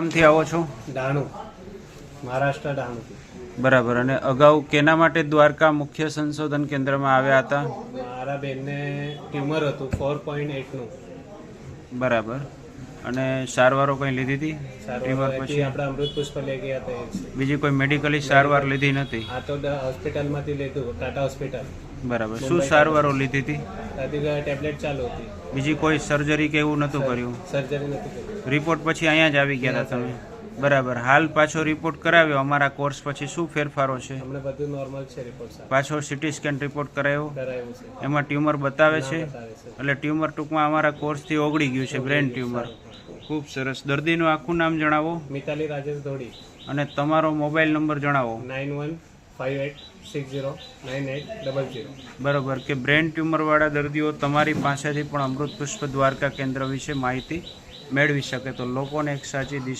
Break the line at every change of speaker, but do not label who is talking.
નામથી આવો છો?
ડાણું, મહારાષ્ટ્ર ડાણું.
બરાબર. અને અગાઉ કેના માટે દ્વારકા મુખ્ય સંશોધન કેન્દ્રમાં આવ્યા હતા?
મારા બેનને ટ્યુમર હતું 4.8નું.
બરાબર. અને સારવારો કંઈ લીધી હતી ટ્યુમર પછી?
આપણે અમૃત પુષ્પ લઈ ગયા હતા.
બીજી કોઈ મેડિકલી સારવાર લીધી નથી?
આ તો હોસ્પિટલમાંથી લીધું, ટાટા હોસ્પિટલ.
બરાબર. શું સારવારો લીધી હતી?
ટેબ્લેટ ચાલુ હતી.
બીજી કોઈ સર્જરી કે એવું નહોતું કર્યું?
સર્જરી નથી કરી.
રિપોર્ટ પછી અહીંયા જ આવી ગયા હતા તમે? બરાબર. હાલ પાછો રિપોર્ટ કરાવ્યો અમારા કોર્સ પછી, શું ફેરફારો છે?
અમને બધું નોર્મલ છે રિપોર્ટ.
પાછો સિટી સ્કેન રિપોર્ટ કરાવ્યો?
કરાવ્યું છે.
એમાં ટ્યુમર બતાવે છે? એટલે ટ્યુમર ટૂંકમાં અમારા કોર્સથી ઓગળી ગયું છે, બ્રેન ટ્યુમર. ખૂબ સરસ. દર્દીનું આખું નામ જણાવો.
મિતાલી રાજેશ ધોડી.
અને તમારો મોબાઈલ નંબર જણાવો.
9158609800.
બરાબર. કે બ્રેન ટ્યુમરવાળા દર્દીઓ તમારી પાસેથી પણ અમૃત પુષ્પ દ્વારકા કેન્દ્ર વિશે માહિતી મેળવી શકે, તો લોકોને એક સાચી દિશા